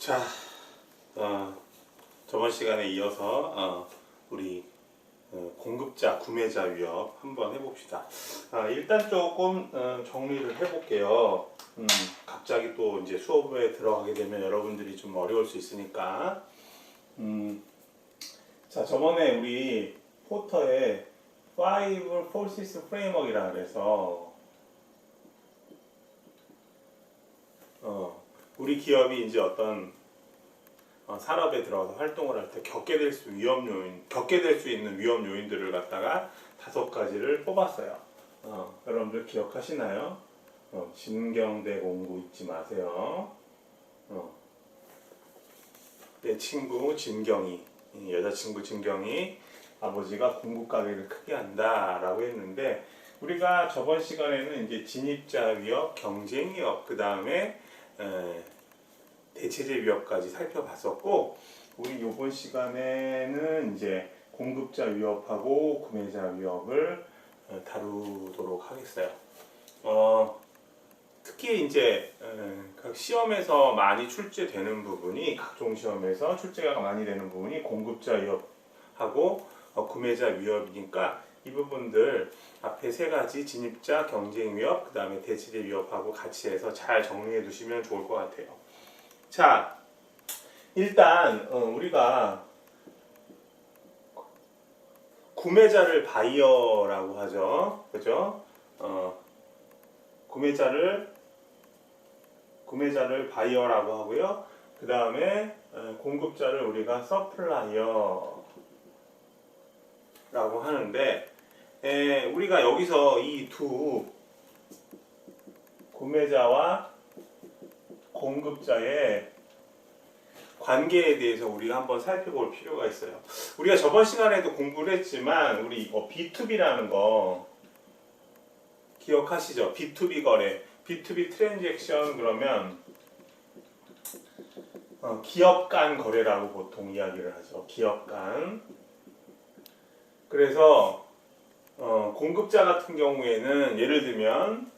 자, 저번 시간에 이어서 우리 공급자, 구매자 위협 한번 해봅시다. 일단 조금 정리를 해볼게요. 갑자기 또 이제 수업에 들어가게 되면 여러분들이 좀 어려울 수 있으니까. 자, 저번에 우리 포터에 Five Forces Framework이라 그래서 우리 기업이 이제 어떤 산업에 들어가서 활동을 할 때 겪게 될 수 있는 위험 요인들을 갖다가 5가지를 뽑았어요. 여러분들 기억하시나요? 진경대 공구 잊지 마세요. 내 친구 진경이, 여자친구 진경이 아버지가 공급 가게를 크게 한다라고 했는데, 우리가 저번 시간에는 이제 진입자 위협, 경쟁 위협, 그 다음에 대체제 위협까지 살펴봤었고, 우리 이번 시간에는 이제 공급자 위협하고 구매자 위협을 다루도록 하겠어요. 특히 이제 각 시험에서 많이 출제되는 부분이, 각종 시험에서 출제가 많이 되는 부분이 공급자 위협하고 구매자 위협이니까, 이 부분들 앞에 3가지 진입자, 경쟁 위협, 그 다음에 대체제 위협하고 같이 해서 잘 정리해 두시면 좋을 것 같아요. 자, 일단 우리가 구매자를 바이어라고 하죠. 그죠? 구매자를 바이어라고 하고요. 그 다음에 공급자를 우리가 서플라이어라고 하는데, 우리가 여기서 이 두 구매자와 공급자의 관계에 대해서 우리가 한번 살펴볼 필요가 있어요. 우리가 저번 시간에도 공부를 했지만, 우리 이거 B2B라는 거 기억하시죠? B2B 거래, B2B 트랜잭션, 그러면 기업 간 거래라고 보통 이야기를 하죠. 기업 간. 그래서 공급자 같은 경우에는, 예를 들면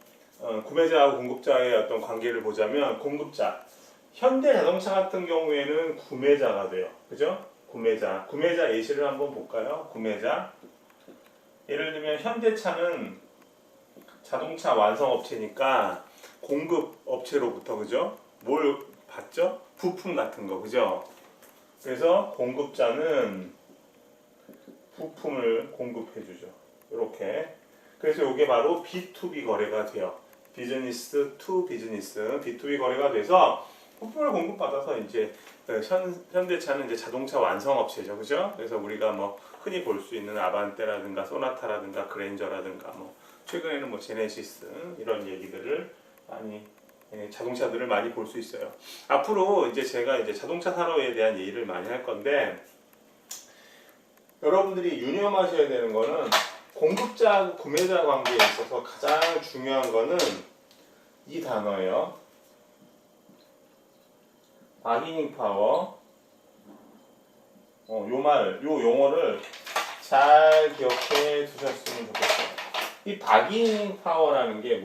구매자하고 공급자의 어떤 관계를 보자면, 공급자, 현대자동차 같은 경우에는 구매자가 돼요. 그죠? 구매자 예시를 한번 볼까요? 구매자. 예를 들면 현대차는 자동차 완성업체니까 공급업체로부터, 그죠? 뭘 받죠? 부품 같은 거, 그죠? 그래서 공급자는 부품을 공급해주죠. 이렇게. 그래서 이게 바로 B2B 거래가 돼요. 비즈니스 투 비즈니스, B2B 거래가 돼서 부품을 공급받아서, 이제 현대차는 이제 자동차 완성업체죠, 그죠? 그래서 우리가 뭐 흔히 볼 수 있는 아반떼라든가 소나타라든가 그랜저라든가, 뭐 최근에는 뭐 제네시스, 이런 얘기들을 많이, 자동차들을 많이 볼 수 있어요. 앞으로 이제 제가 이제 자동차 산업에 대한 얘기를 많이 할 건데, 여러분들이 유념하셔야 되는 거는, 공급자하고 구매자 관계에 있어서 가장 중요한 거는 이 단어예요. 바기닝 파워. 요 용어를 잘 기억해 두셨으면 좋겠어요. 이 바기닝 파워라는 게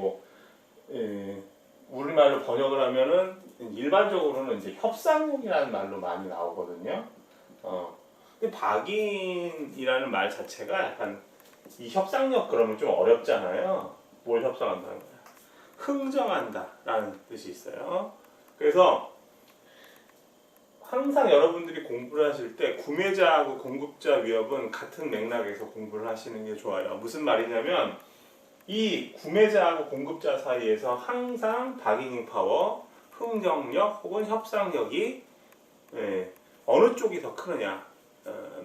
우리말로 번역을 하면은, 일반적으로는 이제 협상력이라는 말로 많이 나오거든요. 바긴이라는 말 자체가 약간, 이 협상력 그러면 좀 어렵잖아요. 뭘 협상한다는 거야? 흥정한다 라는 뜻이 있어요. 그래서 항상 여러분들이 공부를 하실 때 구매자하고 공급자 위협은 같은 맥락에서 공부를 하시는 게 좋아요. 무슨 말이냐면, 이 구매자하고 공급자 사이에서 항상 바기닝 파워, 흥정력 혹은 협상력이 어느 쪽이 더 크느냐,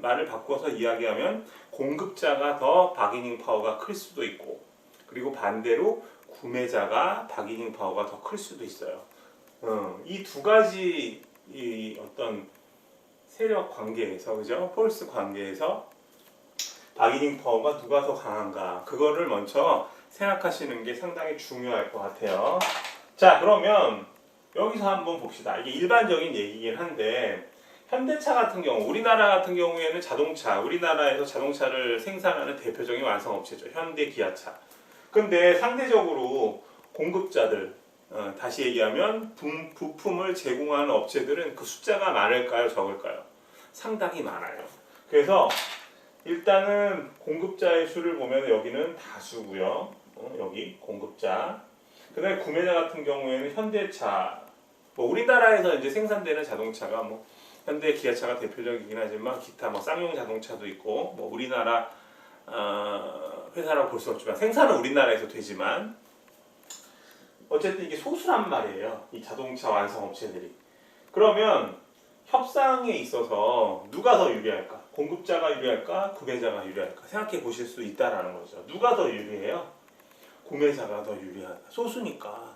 말을 바꿔서 이야기하면 공급자가 더 바기닝 파워가 클 수도 있고, 그리고 반대로 구매자가 바기닝 파워가 더 클 수도 있어요. 이 2가지 이 어떤 세력 관계에서, 그죠? 폴스 관계에서 바기닝 파워가 누가 더 강한가, 그거를 먼저 생각하시는 게 상당히 중요할 것 같아요. 자, 그러면 여기서 한번 봅시다. 이게 일반적인 얘기긴 한데, 현대차 같은 경우, 우리나라 같은 경우에는 우리나라에서 자동차를 생산하는 대표적인 완성업체죠. 현대, 기아차. 근데 상대적으로 공급자들, 다시 얘기하면 부품을 제공하는 업체들은 그 숫자가 많을까요, 적을까요? 상당히 많아요. 그래서 일단은 공급자의 수를 보면 여기는 다수고요. 여기 공급자. 그다음에 구매자 같은 경우에는 현대차. 뭐 우리나라에서 이제 생산되는 자동차가 뭐 현대, 기아차가 대표적이긴 하지만 기타 뭐 쌍용 자동차도 있고 뭐 우리나라 회사라고 볼 수 없지만 생산은 우리나라에서 되지만 어쨌든 이게 소수란 말이에요. 이 자동차 완성 업체들이. 그러면 협상에 있어서 누가 더 유리할까? 공급자가 유리할까? 구매자가 유리할까? 생각해 보실 수 있다라는 거죠. 누가 더 유리해요? 구매자가 더 유리하다. 소수니까.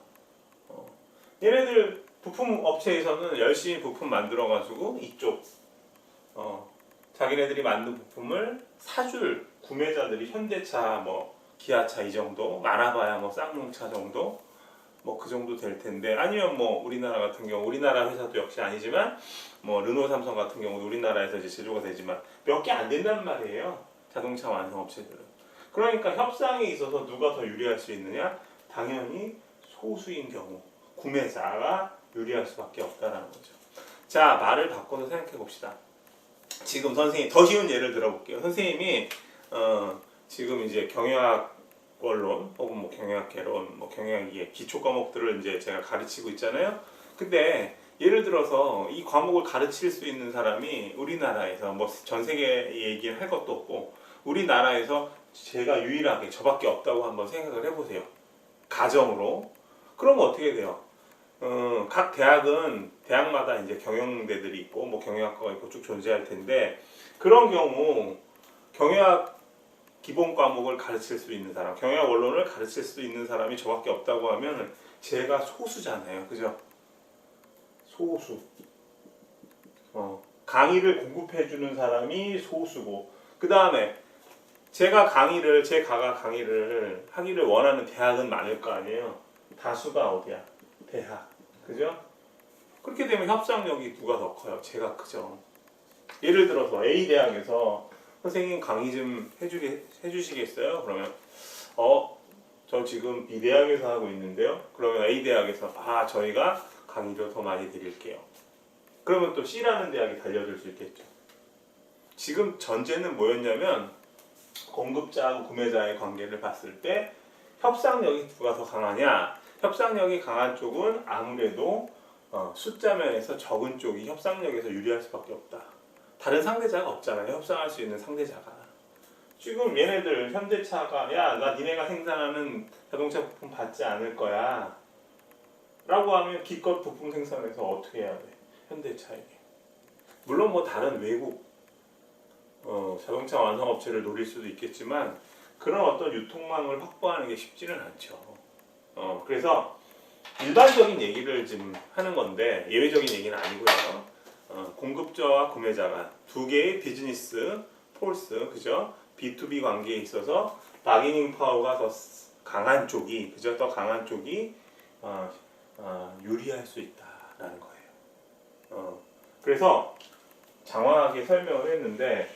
얘네들 부품 업체에서는 열심히 부품 만들어가지고 이쪽 자기네들이 만든 부품을 사줄 구매자들이 현대차, 뭐 기아차 이 정도, 많아봐야 뭐 쌍용차 정도, 뭐 그 정도 될 텐데 아니면 뭐 우리나라 같은 경우 우리나라 회사도 역시 아니지만 뭐 르노, 삼성 같은 경우도 우리나라에서 이제 제조가 되지만 몇 개 안 된단 말이에요. 자동차 완성 업체들은. 그러니까 협상에 있어서 누가 더 유리할 수 있느냐? 당연히 소수인 경우 구매자가 유리할 수밖에 없다라는 거죠. 자, 말을 바꿔서 생각해 봅시다. 지금 선생님 더 쉬운 예를 들어볼게요. 선생님이 지금 이제 경영학 원론 혹은 뭐 경영학 개론, 뭐 경영학의 기초 과목들을 이제 제가 가르치고 있잖아요. 근데 예를 들어서 이 과목을 가르칠 수 있는 사람이 우리나라에서 뭐 전 세계 얘기를 할 것도 없고 우리나라에서 제가 유일하게 저밖에 없다고 한번 생각을 해보세요. 가정으로. 그러면 어떻게 돼요? 각 대학은 대학마다 이제 경영대들이 있고 뭐 경영학과가 있고 쭉 존재할 텐데 그런 경우 경영학 기본 과목을 가르칠 수 있는 사람, 경영학 원론을 가르칠 수 있는 사람이 저밖에 없다고 하면 제가 소수잖아요, 그죠? 소수. 강의를 공급해주는 사람이 소수고 그 다음에 제가 강의를 하기를 원하는 대학은 많을 거 아니에요. 다수가 어디야? 대학. 그죠? 그렇게 되면 협상력이 누가 더 커요? 제가 크죠. 예를 들어서 A 대학에서 선생님 강의 좀 해주시겠어요? 그러면 저 지금 B 대학에서 하고 있는데요. 그러면 A 대학에서 저희가 강의를 더 많이 드릴게요. 그러면 또 C라는 대학이 달려들 수 있겠죠. 지금 전제는 뭐였냐면 공급자하고 구매자의 관계를 봤을 때 협상력이 누가 더 강하냐? 협상력이 강한 쪽은 아무래도 숫자 면에서 적은 쪽이 협상력에서 유리할 수밖에 없다. 다른 상대자가 없잖아요. 협상할 수 있는 상대자가. 지금 얘네들 현대차가 나 니네가 생산하는 자동차 부품 받지 않을 거야 라고 하면 기껏 부품 생산해서 어떻게 해야 돼? 현대차에게. 물론 뭐 다른 외국 자동차 완성 업체를 노릴 수도 있겠지만 그런 어떤 유통망을 확보하는 게 쉽지는 않죠. 그래서 일반적인 얘기를 지금 하는 건데 예외적인 얘기는 아니고요. 공급자와 구매자가 두 개의 비즈니스 폴스, 그죠? B2B 관계에 있어서 바게닝 파워가 더 강한 쪽이, 그죠? 더 강한 쪽이 유리할 수 있다라는 거예요. 그래서 장황하게 설명을 했는데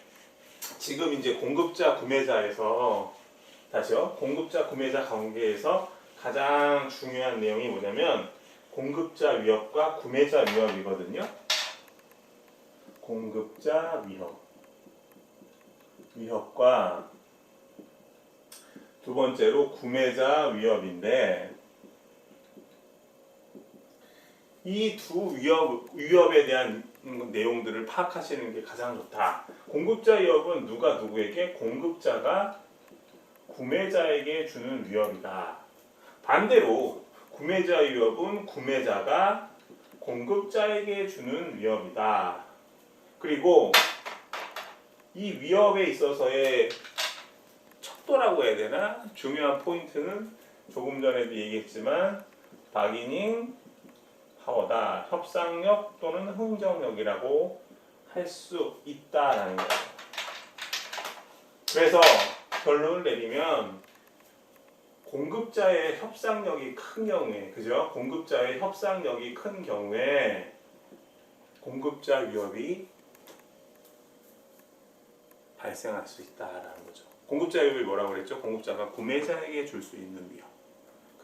지금 이제 공급자 구매자에서 다시요. 공급자 구매자 관계에서 가장 중요한 내용이 뭐냐면 공급자 위협과 구매자 위협이거든요. 공급자 위협과 두 번째로 구매자 위협인데 이 두 위협에 대한 내용들을 파악하시는 게 가장 좋다. 공급자 위협은 누가 누구에게? 공급자가 구매자에게 주는 위협이다. 반대로 구매자 위협은 구매자가 공급자에게 주는 위협이다. 그리고 이 위협에 있어서의 척도라고 해야 되나? 중요한 포인트는 조금 전에도 얘기했지만 바게닝 파워다. 협상력 또는 흥정력이라고 할 수 있다라는 거예요. 그래서 결론을 내리면 공급자의 협상력이 큰 경우에, 그죠? 공급자의 협상력이 큰 경우에 공급자 위협이 발생할 수 있다라는 거죠. 공급자 위협이 뭐라고 그랬죠? 공급자가 구매자에게 줄 수 있는 위협.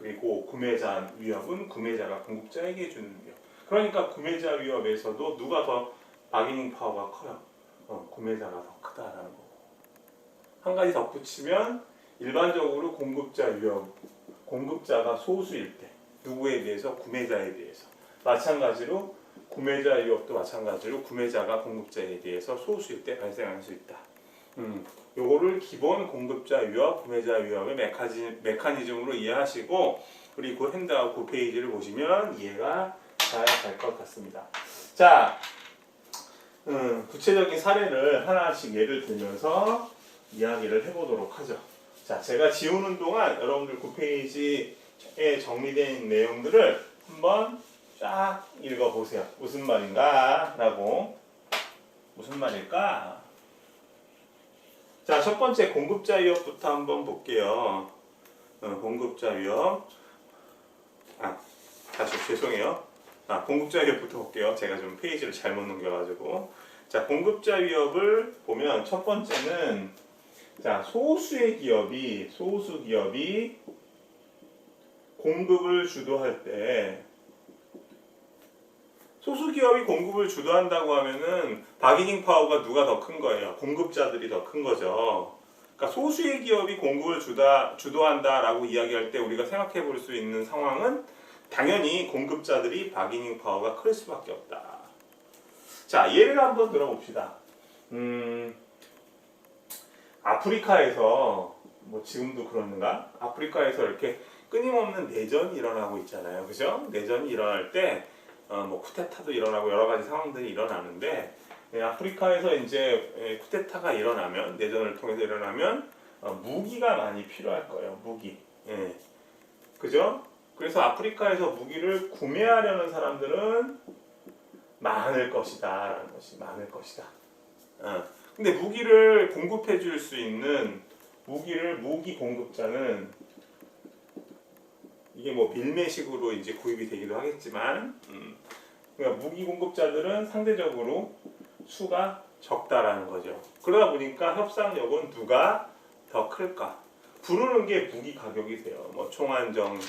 그리고 구매자 위협은 구매자가 공급자에게 주는 위협. 그러니까 구매자 위협에서도 누가 더 바기닝 파워가 커요? 구매자가 더 크다라는 거고. 한 가지 덧붙이면 일반적으로 공급자 위협, 공급자가 소수일 때 누구에 대해서? 구매자에 대해서. 마찬가지로 구매자 위협도 마찬가지로 구매자가 공급자에 대해서 소수일 때 발생할 수 있다. 요거를 기본 공급자 위협, 구매자 위협의 메커니즘으로 이해하시고 그리고 핸드아웃 9페이지를 보시면 이해가 잘 될 것 같습니다. 자, 구체적인 사례를 하나씩 예를 들면서 이야기를 해보도록 하죠. 자, 제가 지우는 동안 여러분들 9페이지에 정리된 내용들을 한번 쫙 읽어보세요. 무슨 말인가? 라고. 무슨 말일까? 자, 첫 번째 공급자 위협부터 한번 볼게요. 공급자 위협. 다시 죄송해요. 공급자 위협부터 볼게요. 제가 좀 페이지를 잘못 넘겨가지고. 자, 공급자 위협을 보면 첫 번째는 자, 소수 기업이 공급을 주도할 때 소수 기업이 공급을 주도한다고 하면은 바기닝 파워가 누가 더 큰 거예요? 공급자들이 더 큰 거죠. 그러니까 소수의 기업이 공급을 주도한다라고 이야기할 때 우리가 생각해 볼 수 있는 상황은 당연히 공급자들이 바기닝 파워가 클 수밖에 없다. 자, 예를 한번 들어봅시다. 아프리카에서 뭐 지금도 그러는가? 아프리카에서 이렇게 끊임없는 내전이 일어나고 있잖아요. 그죠? 내전이 일어날 때 뭐 쿠데타도 일어나고 여러 가지 상황들이 일어나는데 아프리카에서 이제 쿠데타가 일어나면 내전을 통해서 일어나면 무기가 많이 필요할 거예요. 무기. 그죠? 그래서 아프리카에서 무기를 구매하려는 사람들은 많을 것이다 라는 것이 많을 것이다. 근데 무기를 공급해 줄 수 있는 무기 공급자는 이게 뭐 밀매식으로 이제 구입이 되기도 하겠지만 그러니까 무기 공급자들은 상대적으로 수가 적다라는 거죠. 그러다 보니까 협상력은 누가 더 클까? 부르는 게 무기 가격이 돼요. 뭐 총안정,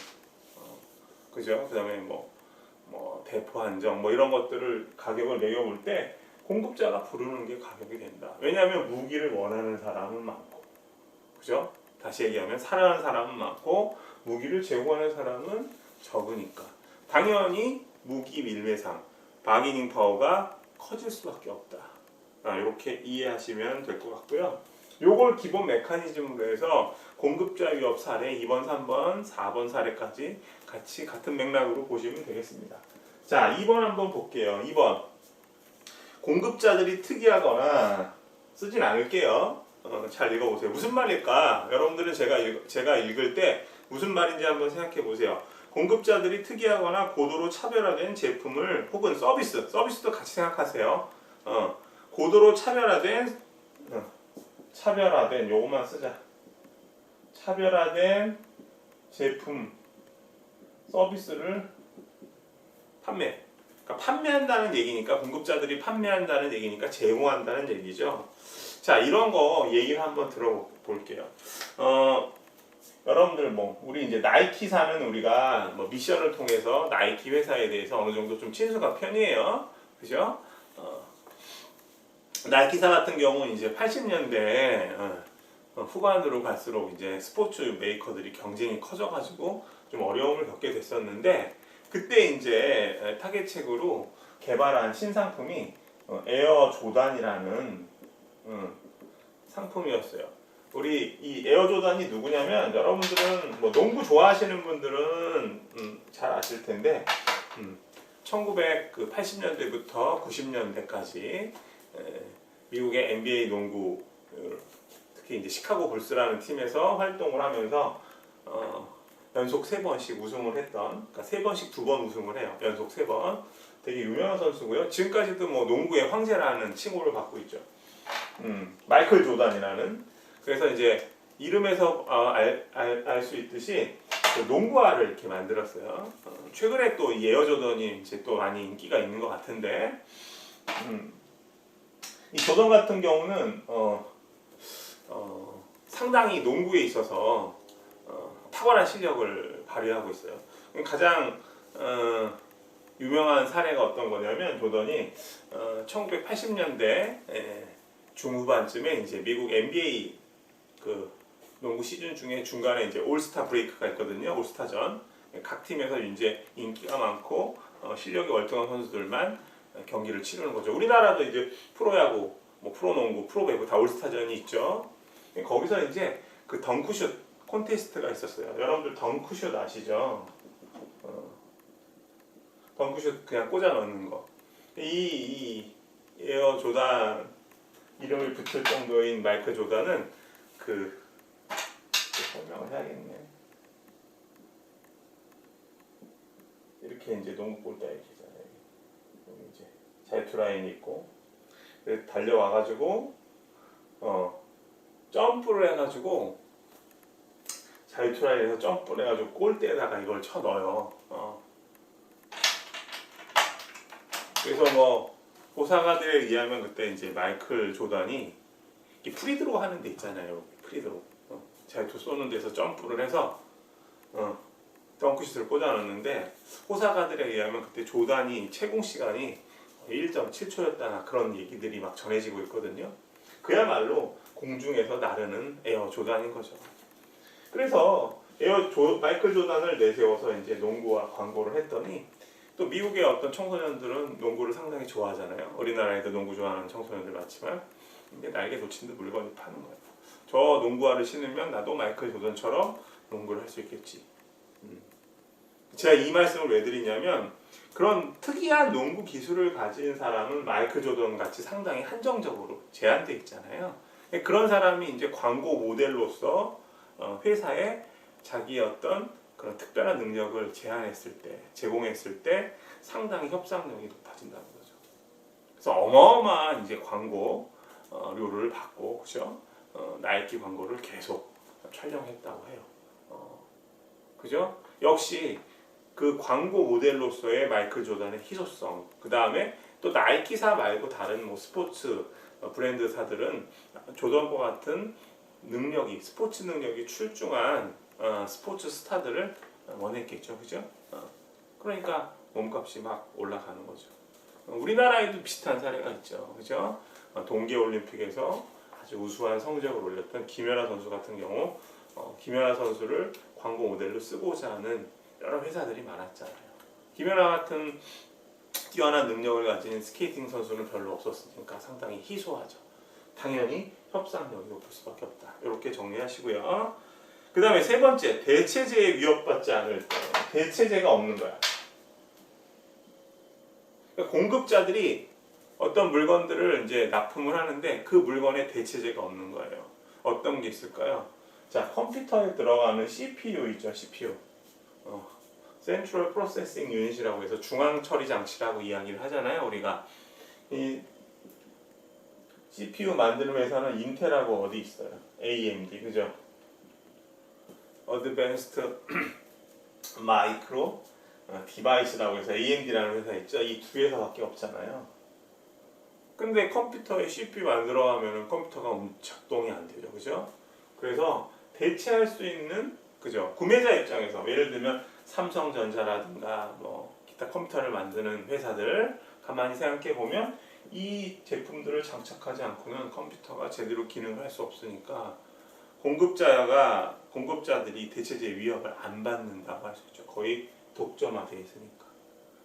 그죠? 그다음에 뭐 대포 한정 뭐 이런 것들을 가격을 매겨볼 때 공급자가 부르는 게 가격이 된다. 왜냐하면 무기를 원하는 사람은 많고, 그죠? 다시 얘기하면 사랑하는 사람은 많고 무기를 제공하는 사람은 적으니까 당연히 무기 밀매상 바기닝 파워가 커질 수밖에 없다. 이렇게 이해하시면 될 것 같고요. 요걸 기본 메커니즘으로 해서 공급자 위협 사례 2번, 3번, 4번 사례까지 같이 같은 맥락으로 보시면 되겠습니다. 자, 2번 한번 볼게요. 2번. 공급자들이 특이하거나 쓰진 않을게요. 잘 읽어보세요. 무슨 말일까? 여러분들은 제가 읽을 때 무슨 말인지 한번 생각해 보세요. 공급자들이 특이하거나 고도로 차별화된 제품을 혹은 서비스도 같이 생각하세요. 고도로 차별화된 요것만 쓰자. 차별화된 제품, 서비스를 판매. 그러니까 판매한다는 얘기니까 공급자들이 판매한다는 얘기니까 제공한다는 얘기죠. 자, 이런 거 얘기를 한번 들어볼게요. 여러분들 우리 이제 나이키사는 우리가 미션을 통해서 나이키 회사에 대해서 어느 정도 좀 친숙한 편이에요. 그죠? 나이키사 같은 경우는 이제 80년대 후반으로 갈수록 이제 스포츠 메이커들이 경쟁이 커져가지고 좀 어려움을 겪게 됐었는데 그때 이제 타겟책으로 개발한 신상품이 에어 조단이라는 상품이었어요. 우리 이 에어 조단이 누구냐면 여러분들은 농구 좋아하시는 분들은 잘 아실 텐데 1980년대부터 90년대까지 미국의 NBA 농구 특히 이제 시카고 불스라는 팀에서 활동을 하면서 연속 3번씩 우승을 했던, 그러니까 3번씩 2번 우승을 해요. 연속 3번. 되게 유명한 선수고요. 지금까지도 농구의 황제라는 칭호를 받고 있죠. 마이클 조단이라는. 그래서 이제 이름에서 알 수 있듯이 농구화를 이렇게 만들었어요. 최근에 또 이 에어 조던이 이제 또 많이 인기가 있는 것 같은데, 이 조던 같은 경우는 상당히 농구에 있어서 탁월한 실력을 발휘하고 있어요. 가장 유명한 사례가 어떤 거냐면 조던이 1980년대 중후반쯤에 이제 미국 NBA 그 농구 시즌 중에 중간에 이제 올스타 브레이크가 있거든요. 올스타전. 각 팀에서 이제 인기가 많고 실력이 월등한 선수들만 경기를 치르는 거죠. 우리나라도 이제 프로야구, 뭐 프로농구, 프로배구 다 올스타전이 있죠. 거기서 이제 그 덩크슛 콘테스트가 있었어요. 여러분들 덩크슛 아시죠? 덩크슛 그냥 꽂아 넣는 거. 이 에어 조단 이름을 붙일 정도인 마이클 조단은 설명을 해야겠네. 이렇게 이제 농구 골대 이렇게 있잖아요. 여기 이제 자유투 라인이 있고, 달려와가지고 점프를 해가지고 자유투 라인에서 점프를 해가지고 골대에다가 이걸 쳐 넣어요. 그래서 뭐 호사가들에 의하면 그때 이제 마이클 조단이 프리드로 하는 데 있잖아요. 프리드로 자유투 쏘는 데서 점프를 해서 덩크슛을 꽂아 넣는데 호사가들에 의하면 그때 조단이 채공 시간이 1.7초였다나 그런 얘기들이 막 전해지고 있거든요. 그야말로 공중에서 나르는 에어 조단인 거죠. 그래서 마이클 조단을 내세워서 이제 농구와 광고를 했더니 또 미국의 어떤 청소년들은 농구를 상당히 좋아하잖아요. 우리나라에도 농구 좋아하는 청소년들 많지만 이게 날개 돋친 듯 물건이 파는 거예요. 저 농구화를 신으면 나도 마이클 조던처럼 농구를 할 수 있겠지. 제가 이 말씀을 왜 드리냐면 그런 특이한 농구 기술을 가진 사람은 마이클 조던 같이 상당히 한정적으로 제한돼 있잖아요. 그런 사람이 이제 광고 모델로서 회사에 자기의 어떤 그런 특별한 능력을 제공했을 때 상당히 협상력이 높아진다는 거죠. 그래서 어마어마한 이제 광고료를 받고, 그죠? 나이키 광고를 계속 촬영했다고 해요. 그죠? 역시 그 광고 모델로서의 마이클 조던의 희소성, 그 다음에 또 나이키사 말고 다른 뭐 스포츠 브랜드사들은 조던과 같은 스포츠 능력이 출중한 스포츠 스타들을 원했겠죠, 그죠? 그러니까 몸값이 막 올라가는 거죠. 우리나라에도 비슷한 사례가 있죠, 그죠? 동계올림픽에서 아주 우수한 성적을 올렸던 김연아 선수 같은 경우, 김연아 선수를 광고 모델로 쓰고자 하는 여러 회사들이 많았잖아요. 김연아 같은 뛰어난 능력을 가진 스케이팅 선수는 별로 없었으니까 상당히 희소하죠. 당연히 협상력이 높을 수밖에 없다. 이렇게 정리하시고요. 그 다음에 세 번째, 대체제에 위협받지 않을 때. 대체제가 없는 거야. 그러니까 공급자들이 어떤 물건들을 이제 납품을 하는데 그 물건에 대체제가 없는 거예요. 어떤 게 있을까요? 자, 컴퓨터에 들어가는 CPU 있죠, CPU. Central Processing Unit이라고 해서 중앙 처리 장치라고 이야기를 하잖아요, 우리가. 이 CPU 만드는 회사는 인텔하고 어디 있어요? AMD, 그죠? Advanced Micro Device라고 해서 AMD라는 회사 있죠? 이 두 회사밖에 없잖아요. 근데 컴퓨터에 CPU 만들어 하면은 컴퓨터가 작동이 안 되죠, 그죠? 그래서 대체할 수 있는, 그죠? 구매자 입장에서 예를 들면 삼성전자라든가 뭐 기타 컴퓨터를 만드는 회사들 가만히 생각해 보면 이 제품들을 장착하지 않고는 컴퓨터가 제대로 기능을 할 수 없으니까 공급자들이 대체제 위협을 안 받는다고 할 수 있죠. 거의 독점화되어 있으니까.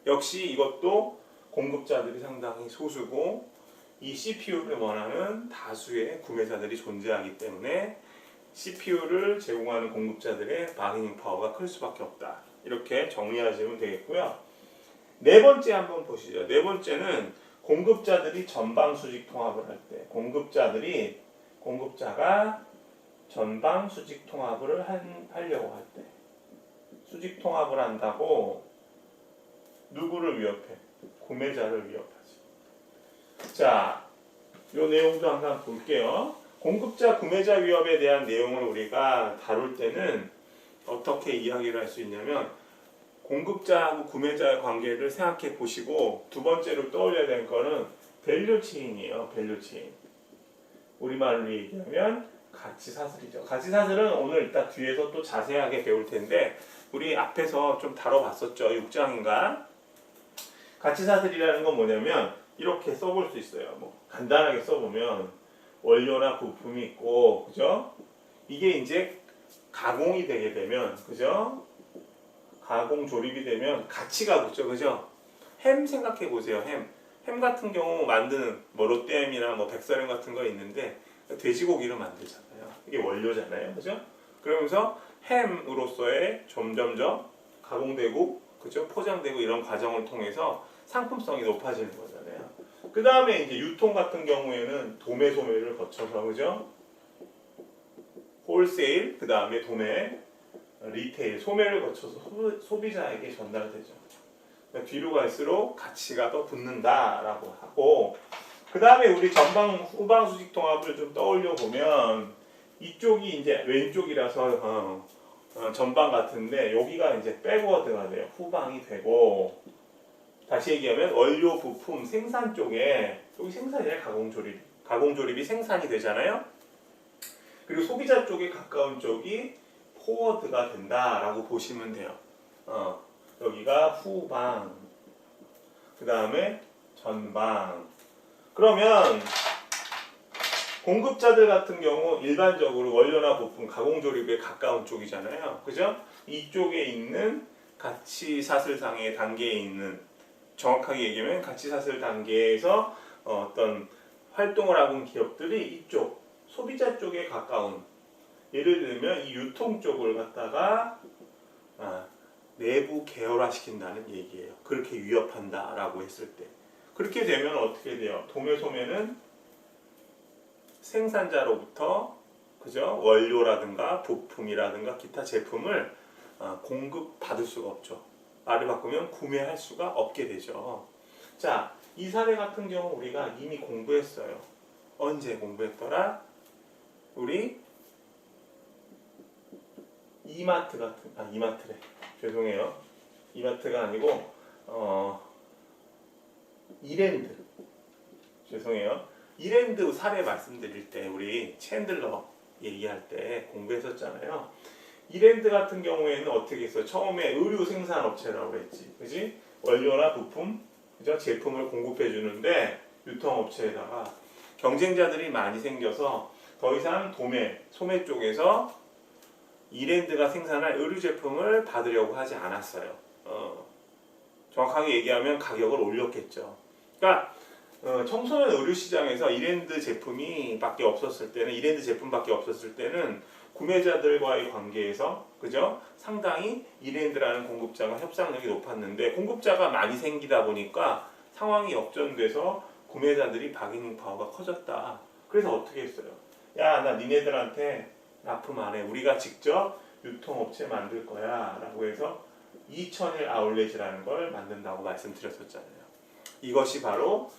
역시 이것도 공급자들이 상당히 소수고 이 CPU를 원하는 다수의 구매자들이 존재하기 때문에 CPU를 제공하는 공급자들의 바이닝 파워가 클 수밖에 없다. 이렇게 정리하시면 되겠고요. 네 번째 한번 보시죠. 네 번째는 공급자들이 전방 수직 통합을 할 때, 공급자가 전방 수직 통합을 하려고 할 때, 수직 통합을 한다고 누구를 위협해? 구매자를 위협하지. 자, 이 내용도 한번 볼게요. 공급자 구매자 위협에 대한 내용을 우리가 다룰 때는 어떻게 이야기를 할 수 있냐면 공급자하고 구매자의 관계를 생각해 보시고 두 번째로 떠올려야 되는 거는 밸류체인이에요. 밸류체인. 우리말로 얘기하면 가치사슬이죠. 가치사슬은 오늘 이따 뒤에서 또 자세하게 배울 텐데 우리 앞에서 좀 다뤄봤었죠. 6장인가? 가치사슬이라는 건 뭐냐면 이렇게 써볼 수 있어요. 뭐 간단하게 써보면 원료나 부품이 있고, 그죠? 이게 이제 가공이 되게 되면, 그죠? 가공 조립이 되면 가치가 붙죠, 그죠? 햄 생각해 보세요. 햄 같은 경우 만드는 뭐 롯데햄이나 뭐 백설햄 같은 거 있는데 돼지고기로 만들잖아요. 이게 원료잖아요, 그죠? 그러면서 햄으로서의 점점점 가공되고, 그죠? 포장되고 이런 과정을 통해서 상품성이 높아지는 거잖아요. 그 다음에 이제 유통 같은 경우에는 도매 소매를 거쳐서, 그죠? 홀세일, 그 다음에 도매, 리테일, 소매를 거쳐서 소비자에게 전달되죠. 그러니까 뒤로 갈수록 가치가 더 붙는다라고 하고, 그 다음에 우리 전방 후방 수직 통합을 좀 떠올려 보면 이쪽이 이제 왼쪽이라서 전방 같은데 여기가 이제 백워드가 돼요. 후방이 되고, 다시 얘기하면 원료 부품 생산 쪽에 여기 생산이에요. 가공조립이 생산이 되잖아요. 그리고 소비자 쪽에 가까운 쪽이 포워드가 된다라고 보시면 돼요. 여기가 후방, 그 다음에 전방. 그러면 공급자들 같은 경우 일반적으로 원료나 부품 가공조립에 가까운 쪽이잖아요. 그죠? 이쪽에 있는 가치사슬상의 단계에 있는, 정확하게 얘기하면 가치사슬 단계에서 어떤 활동을 하는 기업들이 이쪽 소비자 쪽에 가까운, 예를 들면 이 유통 쪽을 갖다가 내부 계열화시킨다는 얘기예요. 그렇게 위협한다라고 했을 때. 그렇게 되면 어떻게 돼요? 도매 소매는 생산자로부터, 그죠? 원료라든가 부품이라든가 기타 제품을 공급받을 수가 없죠. 말을 바꾸면 구매할 수가 없게 되죠. 자, 이 사례 같은 경우 우리가 이미 공부했어요. 언제 공부했더라? 우리 이마트래. 죄송해요. 이마트가 아니고 이랜드. 죄송해요. 이랜드 사례 말씀드릴 때 우리 챈들러 얘기할 때 공부했었잖아요. 이랜드 같은 경우에는 어떻게 했어요? 처음에 의류 생산 업체라고 했지, 그지? 원료나 부품, 그죠? 제품을 공급해 주는데 유통업체에다가 경쟁자들이 많이 생겨서 더 이상 도매, 소매 쪽에서 이랜드가 생산할 의류 제품을 받으려고 하지 않았어요. 정확하게 얘기하면 가격을 올렸겠죠. 그러니까 청소년 의류 시장에서 이랜드 제품밖에 없었을 때는 구매자들과의 관계에서, 그죠? 상당히 이랜드라는 공급자가 협상력이 높았는데 공급자가 많이 생기다 보니까 상황이 역전돼서 구매자들이 바기닝 파워가 커졌다. 그래서 어떻게 했어요? 야, 나 니네들한테 납품 안 해. 우리가 직접 유통업체 만들 거야 라고 해서 2001 아울렛이라는 걸 만든다고 말씀드렸었잖아요. 이것이 바로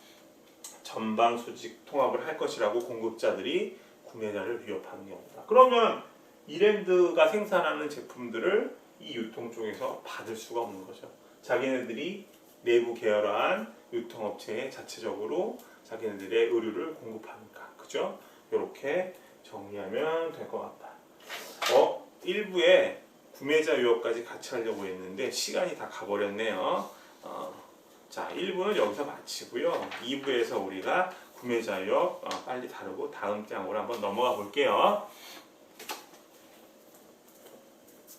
전방 수직 통합을 할 것이라고 공급자들이 구매자를 위협하는 경우다. 그러면 이랜드가 생산하는 제품들을 이 유통 쪽에서 받을 수가 없는 거죠. 자기네들이 내부 계열화한 유통업체에 자체적으로 자기네들의 의류를 공급하니까. 그죠? 이렇게 정리하면 될 것 같다. 1부에 구매자 유혹까지 같이 하려고 했는데 시간이 다 가버렸네요. 자, 1부는 여기서 마치고요. 2부에서 우리가 구매자 유혹 빨리 다루고 다음 장으로 한번 넘어가 볼게요.